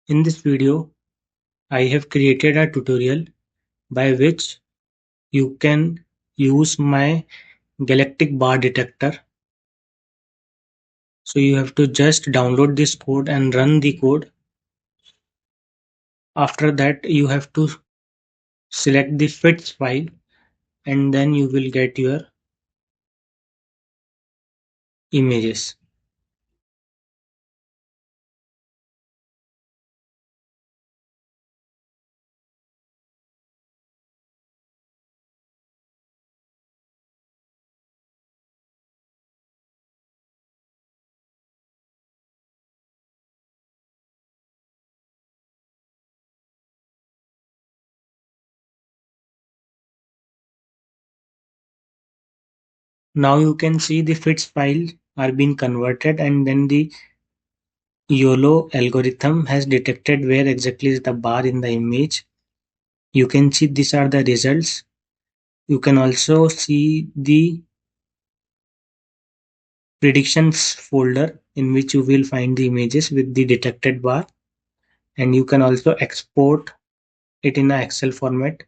In this video, I have created a tutorial by which you can use my galactic bar detector. So you have to just download this code and run the code. After that, you have to select the fits file and then you will get your images. Now you can see the fits file are being converted and then the YOLO algorithm has detected where exactly is the bar in the image. You can see these are the results. You can also see the predictions folder in which you will find the images with the detected bar, and you can also export it in a Excel format.